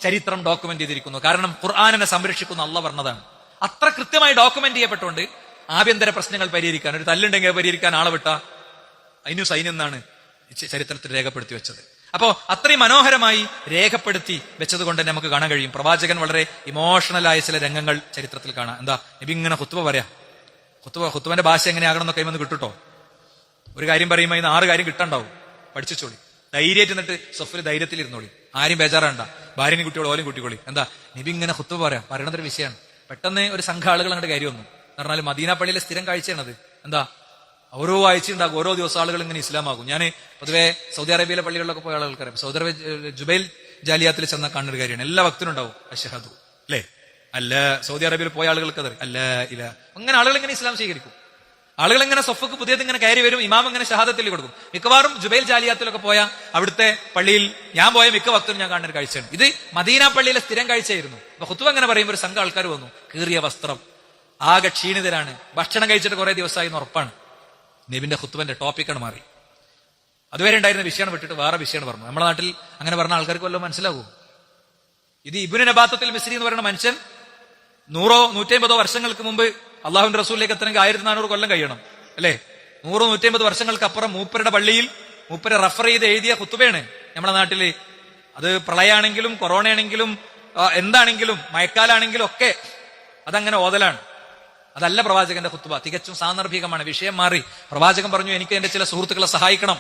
ചരിത്രം ഡോക്യുമെന്റ് ചെയ്തിരിക്കുന്നു. കാരണം ഖുർആനിനെ സംരക്ഷിക്കുന്ന അള്ളാഹ് പറഞ്ഞതാണ്. അത്ര കൃത്യമായി ഡോക്യുമെന്റ് ചെയ്യപ്പെട്ടുകൊണ്ട് ആഭ്യന്തര പ്രശ്നങ്ങൾ പരിഹരിക്കാൻ, ഒരു തല്ലുണ്ടെങ്കിൽ പരിഹരിക്കാൻ ആളെ വിട്ട അതിനു സൈന്യം എന്നാണ് ചരിത്രത്തിൽ രേഖപ്പെടുത്തി വെച്ചത്. അപ്പോ അത്രയും മനോഹരമായി രേഖപ്പെടുത്തി വെച്ചത് കൊണ്ട് തന്നെ നമുക്ക് കാണാൻ കഴിയും പ്രവാചകൻ വളരെ ഇമോഷണലായ ചില രംഗങ്ങൾ ചരിത്രത്തിൽ കാണാം. എന്താ നബി ഇങ്ങനെ ഖുത്ബ പറയാ, ഖുത്ബന്റെ ഭാഷ എങ്ങനെയാകണം എന്നൊക്കെ വന്ന് കിട്ടുട്ടോ. ഒരു കാര്യം പറയുമ്പോൾ ഇന്ന് 6 കാര്യം കിട്ടണ്ടാവും, പഠിച്ചോളി. ധൈര്യമായിട്ട് എന്നിട്ട് സ്വഫിൽ ധൈര്യത്തിൽ ഇരുന്നോളി, ആരും ബേജാറാണ്ട. ഭാര്യനും കുട്ടികളും ഓലും കുട്ടികളി. എന്താ നബി ഇങ്ങനെ ഖുത്ബ പറയാ, പറയണതൊരു വിഷയമാണ്. പെട്ടെന്ന് ഒരു സംഘം ആളുകൾ അങ്ങോട്ട് കാര്യം വന്നു. എന്ന് പറഞ്ഞാൽ മദീന പള്ളിയിലെ സ്ഥിരം കാഴ്ചയാണത്. എന്താ ഓരോ ആഴ്ച ഉണ്ടാകും, ഓരോ ദിവസം ആളുകൾ ഇങ്ങനെ ഇസ്ലാമാകും. ഞാൻ പൊതുവെ സൗദി അറേബ്യയിലെ പള്ളികളിലൊക്കെ പോയ ആളുകൾക്കറിയാം. സൗദി അറേബ്യ ജുബൈൽ ജാലിയാത്തിൽ ചെന്ന കാണുന്ന കാര്യമാണ്. എല്ലാ ഭക്തനും ഉണ്ടാവും അശ്ഹദു അല്ലേ, അല്ല സൗദി അറേബ്യയിൽ പോയ ആളുകൾക്ക് അത് അല്ല ഇല്ല. അങ്ങനെ ആളുകൾ ഇങ്ങനെ ഇസ്ലാം സ്വീകരിക്കും. ആളുകൾ ഇങ്ങനെ സൊഫക്ക് പുതിയത് ഇങ്ങനെ കയറി വരും. ഇമാം ഇങ്ങനെ ഷഹാദത്തിൽ കൊടുക്കും. മിക്കവാറും ജുബൈൽ ജാലിയാത്തിലൊക്കെ പോയ അവിടുത്തെ പള്ളിയിൽ ഞാൻ പോയ മിക്ക ഭക്തരും ഞാൻ കാണുന്ന ഒരു കാഴ്ചയാണ്. ഇത് മദീന പള്ളിയിലെ സ്ഥിരം കാഴ്ചയായിരുന്നു. അപ്പൊ ഖുത്ബ അങ്ങനെ പറയുമ്പോൾ ഒരു സംഘം ആൾക്കാർ വന്നു, കീറിയ വസ്ത്രം, ആകെ ക്ഷീണിതരാണ്, ഭക്ഷണം കഴിച്ചിട്ട് കുറെ ദിവസമായി എന്ന് ഉറപ്പാണ്. നബിന്റെ ഖുത്ബന്റെ ടോപ്പിക്കാണ് മാറി. അതുവരെ ഉണ്ടായിരുന്ന വിഷയമാണ് വിട്ടിട്ട് വേറെ വിഷയമാണ് പറഞ്ഞു. നമ്മുടെ നാട്ടിൽ അങ്ങനെ പറഞ്ഞ ആൾക്കാർക്ക് വല്ലതും മനസ്സിലാകും? ഇത് ഇബ്നു നബാത്തത്തുൽ മിസ്രി എന്ന് പറയുന്ന മനുഷ്യൻ 100-150 വർഷങ്ങൾക്ക് മുമ്പ് അള്ളാഹുവിന്റെ റസൂലിലേക്ക് എത്തണമെങ്കിൽ 1400 കൊല്ലം കഴിയണം അല്ലെ? 100-150 വർഷങ്ങൾക്ക് അപ്പുറം മൂപ്പരുടെ പള്ളിയിൽ മൂപ്പരെ റഫർ ചെയ്ത് എഴുതിയ ഖുത്ബയാണ്. നമ്മളെ നാട്ടില്. അത് പ്രളയാണെങ്കിലും കൊറോണയാണെങ്കിലും എന്താണെങ്കിലും മഴക്കാലാണെങ്കിലും ഒക്കെ അതങ്ങനെ ഓതലാണ്. അതല്ല പ്രവാചകന്റെ ഖുത്ബ. തികച്ചും സാന്ദർഭികമാണ്. വിഷയം മാറി. പ്രവാചകൻ പറഞ്ഞു, എനിക്ക് എന്റെ ചില സുഹൃത്തുക്കളെ സഹായിക്കണം,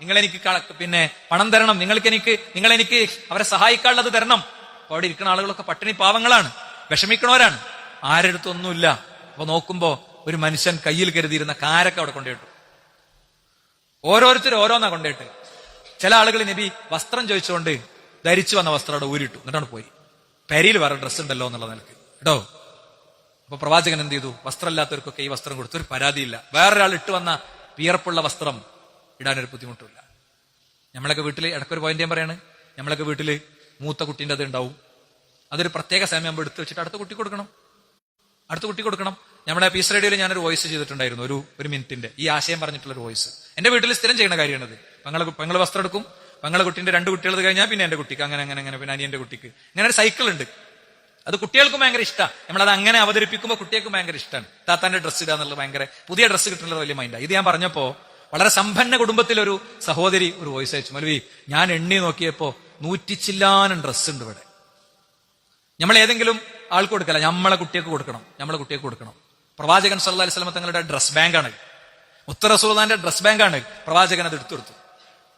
നിങ്ങളെനിക്ക് പണം തരണം, നിങ്ങളെനിക്ക് അവരെ സഹായിക്കാനുള്ളത് തരണം. അപ്പൊ അവിടെ ഇരിക്കുന്ന ആളുകളൊക്കെ പട്ടിണി പാവങ്ങളാണ്, വിഷമിക്കണവരാണ്, ആരെടുത്തൊന്നുമില്ല. അപ്പൊ നോക്കുമ്പോ ഒരു മനുഷ്യൻ കയ്യിൽ കരുതിയിരുന്ന കാരൊക്കെ അവിടെ കൊണ്ടുപോയിട്ടു. ഓരോരുത്തരും ഓരോന്നാ കൊണ്ടുപോയിട്ട്. ചില ആളുകൾ നബി വസ്ത്രം ചോദിച്ചുകൊണ്ട് ധരിച്ചു വന്ന വസ്ത്രം അവിടെ ഊരിട്ടു, എന്നിട്ടാണ് പോയി. പെരിയിൽ വേറെ ഡ്രസ്സ് ഉണ്ടല്ലോ എന്നുള്ള നിലക്ക് കേട്ടോ. അപ്പൊ പ്രവാചകൻ എന്ത് ചെയ്തു? വസ്ത്രമില്ലാത്തവർക്കൊക്കെ ഈ വസ്ത്രം കൊടുത്തു. ഒരു പരാതിയില്ല. വേറൊരാൾ ഇട്ട് വന്ന വിയർപ്പുള്ള വസ്ത്രം ഇടാനൊരു ബുദ്ധിമുട്ടില്ല. നമ്മളൊക്കെ വീട്ടിൽ ഇടയ്ക്കൊരു പോയിന്റ് ഞാൻ പറയാണ്, നമ്മളൊക്കെ വീട്ടില് മൂത്ത കുട്ടീൻ്റെ അത് ഉണ്ടാവും. അതൊരു പ്രത്യേക സമയം ആകുമ്പോൾ എടുത്ത് വെച്ചിട്ട് അടുത്ത കുട്ടി കൊടുക്കണം. നമ്മുടെ പീസ് റേഡിയോയിൽ ഞാനൊരു വോയിസ് ചെയ്തിട്ടുണ്ടായിരുന്നു, ഒരു മിനിറ്റിന്റെ ഈ ആശയം പറഞ്ഞിട്ടുള്ള ഒരു വോയിസ്. എന്റെ വീട്ടിൽ സ്ഥിരം ചെയ്യുന്ന കാര്യമാണത്. പെങ്ങള് വസ്ത്രം എടുക്കും, പെങ്ങളെ കുട്ടീന്റെ 2 കുട്ടികൾ കഴിഞ്ഞാൽ പിന്നെ എന്റെ കുട്ടിക്ക്, അങ്ങനെ പിന്നെ അനിയന്റെ കുട്ടിക്ക്, ഇങ്ങനെ ഒരു സൈക്കിൾ ഉണ്ട്. അത് കുട്ടികൾക്കും ഭയങ്കര ഇഷ്ടമാണ്. നമ്മളത് അങ്ങനെ അവതരിപ്പിക്കുമ്പോൾ കുട്ടികൾക്കും ഭയങ്കര ഇഷ്ടമാണ്. താത്താന്റെ ഡ്രസ്സ് ഇടുക എന്നുള്ളത് ഭയങ്കര പുതിയ ഡ്രസ്സ് കിട്ടുന്നത് വലിയ മൈൻഡാണ്. ഇത് ഞാൻ പറഞ്ഞപ്പോ വളരെ സമ്പന്ന കുടുംബത്തിലൊരു സഹോദരി ഒരു വോയിസ് അയച്ചു, മൗലവി ഞാൻ എണ്ണി നോക്കിയപ്പോ 100 ചില്ലാനം ഡ്രസ്സ് ഉണ്ട് ഇവിടെ. നമ്മൾ ഏതെങ്കിലും ആൾക്ക് കൊടുക്കല, നമ്മളെ കുട്ടിയൊക്കെ കൊടുക്കണം. പ്രവാചകൻ സല്ലല്ലാഹു അലൈഹി വസല്ലം തങ്ങളുടെ ഡ്രസ് ബാങ്കാണ്, മുത്ത് റസൂലുള്ളാഹിന്റെ ഡ്രസ് ബാങ്കാണ്. പ്രവാചകൻ അത് എടുത്തു.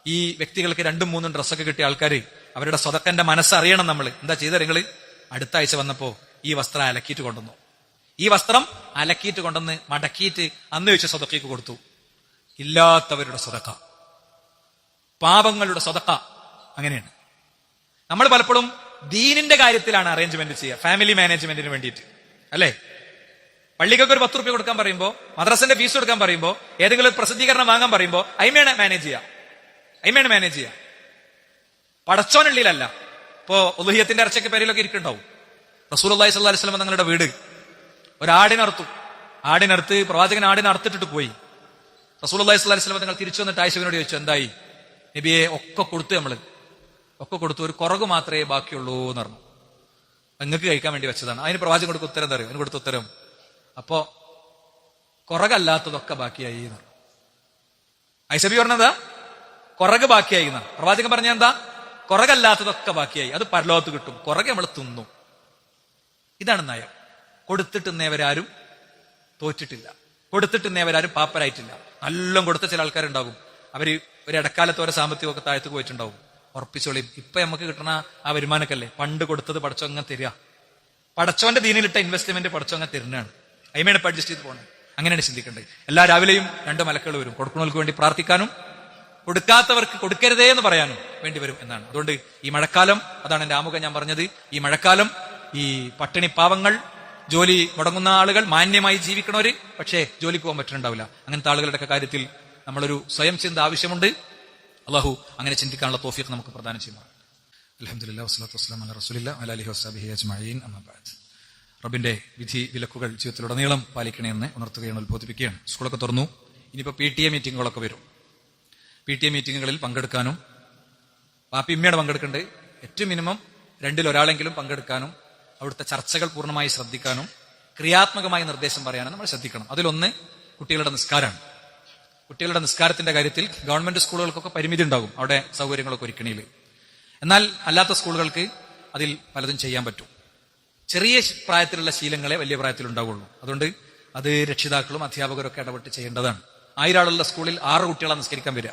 ഈ വ്യക്തികൾക്ക് 2-3 ഡ്രസ്സൊക്കെ കിട്ടിയ ആൾക്കാർ അവരുടെ സ്വതക്കന്റെ മനസ്സറിയണം. നമ്മൾ എന്താ ചെയ്ത നിങ്ങള്? അടുത്ത ആഴ്ച വന്നപ്പോ ഈ വസ്ത്രം അലക്കിയിട്ട് കൊണ്ടുവന്നു. ഈ വസ്ത്രം അലക്കിയിട്ട് കൊണ്ടുവന്ന് മടക്കിയിട്ട് അന്ന് വെച്ച് സ്വതക്കയ്ക്ക് കൊടുത്തു. ഇല്ലാത്തവരുടെ സ്വതക്ക, പാപങ്ങളുടെ സ്വതക്ക. അങ്ങനെയാണ് നമ്മൾ പലപ്പോഴും ദീനിന്റെ കാര്യത്തിലാണ് അറേഞ്ച്മെന്റ് ചെയ്യുക, ഫാമിലി മാനേജ്മെന്റിന് വേണ്ടിയിട്ട് അല്ലേ. പള്ളിക്കൊക്കെ ഒരു 10 രൂപ കൊടുക്കാൻ പറയുമ്പോ, മദ്രസന്റെ ഫീസ് കൊടുക്കാൻ പറയുമ്പോ, ഏതെങ്കിലും ഒരു പ്രസിദ്ധീകരണം വാങ്ങാൻ പറയുമ്പോ അയിമേണ് മാനേജ് ചെയ്യുക. പടച്ചോനുള്ളിലല്ല. ഇപ്പോ ഉളുഹിയത്തിന്റെ ഇറച്ചയ്ക്ക് പേരിലൊക്കെ ഇരിക്കുന്നുണ്ടാവും. റസൂലുള്ളാഹി സ്വല്ലല്ലാഹു അലൈഹി വസല്ലം തങ്ങളുടെ വീട് ആടിനറുത്ത് പ്രവാചകൻ ആടിനെ അറുത്തിട്ടിട്ട് പോയി. റസൂലുള്ളാഹി സ്വല്ലല്ലാഹു അലൈഹി വസല്ലം തങ്ങൾ തിരിച്ചു വന്നിട്ട് ആയിഷയോട് ചോദിച്ചു, എന്തായി നബിയെ? ഒക്കെ കൊടുത്തു, ഒരു കുറവ് മാത്രമേ ബാക്കിയുള്ളൂ എന്ന് പറഞ്ഞു. നിങ്ങൾക്ക് കഴിക്കാൻ വേണ്ടി വെച്ചതാണ്. അതിന് പ്രവാചകൻ കൊടുത്ത ഉത്തരം തരും. അതിന് കൊടുത്ത ഉത്തരം, അപ്പോ കുറകല്ലാത്തതൊക്കെ ബാക്കിയായി എന്ന് പറഞ്ഞു. ഐസബി പറഞ്ഞതാ കുറക് ബാക്കിയായി എന്നാണ്. പ്രവാചകൻ പറഞ്ഞ എന്താ? കുറകല്ലാത്തതൊക്കെ ബാക്കിയായി, അത് പരലോകത്ത് കിട്ടും, കുറകെ നമ്മൾ തിന്നു. ഇതാണ് നയം. കൊടുത്തിട്ടുന്നവരാരും തോറ്റിട്ടില്ല, കൊടുത്തിട്ടുന്നവരാരും പാപ്പരായിട്ടില്ല. നല്ലോണം കൊടുത്ത ചില ആൾക്കാരുണ്ടാകും, അവര് ഒരു ഇടക്കാലത്ത് ഓരോ സാമ്പത്തികമൊക്കെ താഴ്ത്തു പോയിട്ടുണ്ടാവും. ഉറപ്പിച്ചോളി, ഇപ്പൊ നമുക്ക് കിട്ടണ ആ വരുമാനക്കല്ലേ പണ്ട് കൊടുത്തത് പടച്ചോ അങ്ങ് തരിക. പടച്ചോന്റെ ദീനിലിട്ട ഇൻവെസ്റ്റ്മെന്റ് പടച്ചോ അങ്ങ് തരുന്നതാണ്. അയിമേണ് ഇപ്പൊ അഡ്ജസ്റ്റ് ചെയ്ത് പോകണം. അങ്ങനെയാണ് ചിന്തിക്കേണ്ടത്. എല്ലാ രാവിലെയും 2 മലക്കുകൾ വരും, കൊടുക്കുന്നവർക്ക് വേണ്ടി പ്രാർത്ഥിക്കാനും കൊടുക്കാത്തവർക്ക് കൊടുക്കരുതേ എന്ന് പറയാനും വേണ്ടി വരും എന്നാണ്. അതുകൊണ്ട് ഈ മഴക്കാലം, അതാണ് എന്റെ ആമുഖം ഞാൻ പറഞ്ഞത്, ഈ മഴക്കാലം ഈ പട്ടിണി പാവങ്ങൾ, ജോലി മുടങ്ങുന്ന ആളുകൾ, മാന്യമായി ജീവിക്കണവര് പക്ഷേ ജോലിക്ക് പോകാൻ പറ്റുന്നുണ്ടാവില്ല, അങ്ങനത്തെ ആളുകളുടെ കാര്യത്തിൽ നമ്മളൊരു സ്വയം ചിന്ത ആവശ്യമുണ്ട്. അള്ളാഹു അങ്ങനെ ചിന്തിക്കാനുള്ള തൗഫീഖ് നമുക്ക് പ്രദാനം ചെയ്യുന്നു. അൽഹംദുലില്ലാഹി വസ്സലാത്തു വസ്സലാമു അലാ റസൂലില്ലാഹി വഅലാ ആലിഹി വസ്സഹ്ബിഹി അജ്മഈൻ. അമ്മാ ബഅദ്. റബ്ബിന്റെ വിധി വിലക്കുകൾ ജീവിതത്തിലുടനീളം പാലിക്കണമെന്ന് ഉണർത്തുകയാണ്, ഉത്ബോധിപ്പിക്കുകയാണ്. സ്കൂളൊക്കെ തുറന്നു. ഇനിയിപ്പോൾ PTA മീറ്റിങ്ങുകളൊക്കെ വരും. PTA മീറ്റിങ്ങുകളിൽ പങ്കെടുക്കാനും, വാപ്പിമ്മയുടെ പങ്കെടുക്കേണ്ടത് ഏറ്റവും മിനിമം 2-ൽ ഒരാളെങ്കിലും പങ്കെടുക്കാനും, അവിടുത്തെ ചർച്ചകൾ പൂർണ്ണമായി ശ്രദ്ധിക്കാനും, ക്രിയാത്മകമായ നിർദ്ദേശം പറയാനും നമ്മൾ ശ്രദ്ധിക്കണം. അതിലൊന്ന് കുട്ടികളുടെ നിസ്കാരമാണ്. കുട്ടികളുടെ നിസ്കാരത്തിന്റെ കാര്യത്തിൽ ഗവൺമെന്റ് സ്കൂളുകൾക്കൊക്കെ പരിമിതി ഉണ്ടാകും, അവിടെ സൗകര്യങ്ങളൊക്കെ ഒരുക്കണിയിൽ. എന്നാൽ അല്ലാത്ത സ്കൂളുകൾക്ക് അതിൽ പലതും ചെയ്യാൻ പറ്റും. ചെറിയ പ്രായത്തിലുള്ള ശീലങ്ങളെ വലിയ പ്രായത്തിൽ ഉണ്ടാവുള്ളൂ. അതുകൊണ്ട് അത് രക്ഷിതാക്കളും അധ്യാപകരൊക്കെ ഇടപെട്ട് ചെയ്യേണ്ടതാണ്. 1000 ആളുള്ള സ്കൂളിൽ 6 കുട്ടികളാണ് നിസ്കരിക്കാൻ വരിക.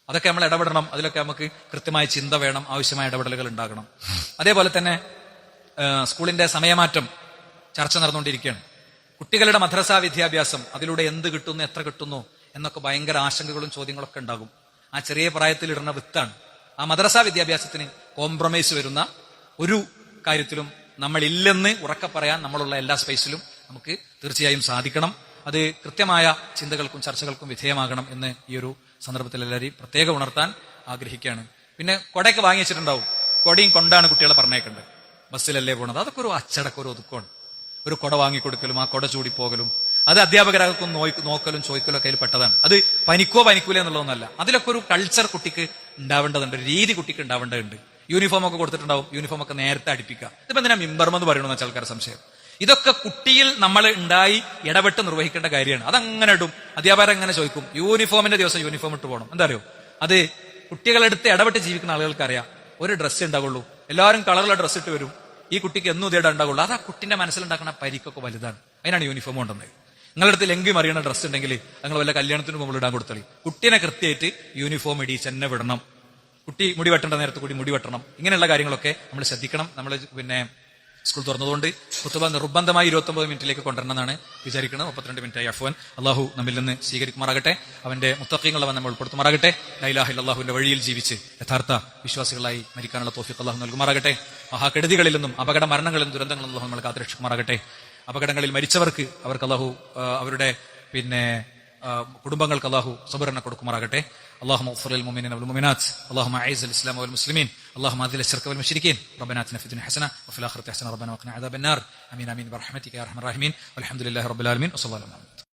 അതൊക്കെ നമ്മൾ ഇടപെടണം. അതിലൊക്കെ നമുക്ക് കൃത്യമായ ചിന്ത വേണം, ആവശ്യമായ ഇടപെടലുകൾ ഉണ്ടാകണം. അതേപോലെ തന്നെ സ്കൂളിന്റെ സമയമാറ്റം ചർച്ച നടന്നുകൊണ്ടിരിക്കുകയാണ്. കുട്ടികളുടെ മദ്രസാ വിദ്യാഭ്യാസം, അതിലൂടെ എന്ത് കിട്ടുന്നു, എത്ര കിട്ടുന്നു എന്നൊക്കെ ഭയങ്കര ആശങ്കകളും ചോദ്യങ്ങളൊക്കെ ഉണ്ടാകും. ആ ചെറിയ പ്രായത്തിൽ ഇടുന്ന വിത്താണ്. ആ മദ്രസാ വിദ്യാഭ്യാസത്തിന് കോംപ്രമൈസ് വരുന്ന ഒരു കാര്യത്തിലും നമ്മളില്ലെന്ന് ഉറക്കെ പറയാൻ നമ്മളുള്ള എല്ലാ സ്പേസിലും നമുക്ക് തീർച്ചയായും സാധിക്കണം. അത് കൃത്യമായ ചിന്തകൾക്കും ചർച്ചകൾക്കും വിധേയമാകണം എന്ന് ഈ ഒരു സന്ദർഭത്തിൽ എല്ലാവരെയും പ്രത്യേകം ഉണർത്താൻ ആഗ്രഹിക്കുകയാണ്. പിന്നെ കൊടയൊക്കെ വാങ്ങി വെച്ചിട്ടുണ്ടാവും. കൊടയും കൊണ്ടാണ് കുട്ടികളെ പറഞ്ഞേക്കേണ്ടത്. ബസ്സിലല്ലേ പോണത്, അതൊക്കെ ഒരു അച്ചടക്കം, ഒരു ഒതുക്കമാണ്. ഒരു കൊട വാങ്ങിക്കൊടുക്കലും ആ കൊട ചൂടിപ്പോകലും, അത് അധ്യാപകരാക്കും നോക്കലും ചോദിക്കലും ഒക്കെ അതിൽ പെട്ടതാണ്. അത് പനിക്കൂല എന്നുള്ളതൊന്നല്ല. അതിലൊക്കെ ഒരു കൾച്ചർ കുട്ടിക്ക് ഉണ്ടാവേണ്ടതുണ്ട്, ഒരു രീതി കുട്ടിക്ക് ഉണ്ടാവേണ്ടതുണ്ട്. യൂണിഫോം ഒക്കെ കൊടുത്തിട്ടുണ്ടാവും, യൂണിഫോം ഒക്കെ നേരത്തെ അടുപ്പിക്കുക. ഇതിപ്പോ എന്തിനാ മിമ്പർമെന്ന് പറയണമെന്ന് വെച്ചാൽ ആൾക്കാരുടെ സംശയം. ഇതൊക്കെ കുട്ടിയിൽ നമ്മൾ ഉണ്ടായി ഇടപെട്ട് നിർവഹിക്കേണ്ട കാര്യമാണ്. അതങ്ങനെ ഇടും, അധ്യാപകർ അങ്ങനെ ചോദിക്കും, യൂണിഫോമിന്റെ ദിവസം യൂണിഫോം ഇട്ട് പോകണം. എന്താ അറിയോ, അത് കുട്ടികളെടുത്ത് ഇടപെട്ട് ജീവിക്കുന്ന ആളുകൾക്ക് അറിയാം, ഒരു ഡ്രസ്സ് ഉണ്ടാവുള്ളൂ, എല്ലാവരും കളറുള്ള ഡ്രസ്സ് ഇട്ട് വരും, ഈ കുട്ടിക്ക് എന്നും ഇതേ ഉണ്ടാവുള്ളൂ. അത് ആ കുട്ടിന്റെ മനസ്സിലുണ്ടാക്കുന്ന പരിക്കൊക്കെ വലുതാണ്. അതിനാണ് യൂണിഫോം കൊണ്ടുവന്നത്. നിങ്ങളുടെ അടുത്ത് ലെങ്കും അറിയണ ഡ്രസ്സ് ഉണ്ടെങ്കിൽ നിങ്ങൾ വല്ല കല്യാണത്തിന് മുമ്പ് ഇടാൻ കൊടുത്തളി. കുട്ടീനെ കൃത്യമായിട്ട് യൂണിഫോം ഇടിച്ച് തന്നെ വിടണം. കുട്ടി മുടി വെട്ടേണ്ട നേരത്ത് കൂടി മുടി വെട്ടണം. ഇങ്ങനെയുള്ള കാര്യങ്ങളൊക്കെ നമ്മൾ ശ്രദ്ധിക്കണം. നമ്മൾ സ്കൂൾ തുറന്നതുകൊണ്ട് ഖുതുബ നിർബന്ധമായി 29 മിനിറ്റിലേക്ക് കൊണ്ടുവരണമെന്നാണ് വിചാരിക്കുന്നത്. 32 മിനിറ്റായി. അഫ്വാൻ. അള്ളാഹു നമ്മിൽ നിന്ന് സ്വീകരിക്കുമാറാകട്ടെ. അവന്റെ മുത്തഖീങ്ങളെ നമ്മൾ ഉൾപ്പെടുത്തുമാറാകട്ടെ. ലാ ഇലാഹ ഇല്ലല്ലാഹുവിന്റെ വഴിയിൽ ജീവിച്ച് യഥാർത്ഥ വിശ്വാസികളായി മരിക്കാനുള്ള തൗഫീഖ് അള്ളാഹു നൽകുമാറാകട്ടെ. മഹാകെടുതികളിൽ നിന്നും അപകട മരണങ്ങളിൽ നിന്നും ദുരന്തങ്ങളിൽ നിന്നും നമ്മൾ കാത്തുരക്ഷിക്കുമാറാകട്ടെ. അപകടങ്ങളിൽ മരിച്ചവർക്ക് അവർക്ക് അള്ളാഹു അവരുടെ കുടുംബങ്ങൾക്ക് അള്ളാഹു സബറിനെ കൊടുക്കുമാറാകട്ടെ. اللهم اغفر للمؤمنين والمؤمنات، اللهم اعز الاسلام والمسلمين، اللهم اذل الشرك والمشركين، ربنا اتنا في الدنيا حسنه وفي الاخره حسنه ربنا وقنا عذاب النار. امين امين برحمتك يا ارحم الراحمين، والحمد لله رب العالمين، وصلى الله على محمد.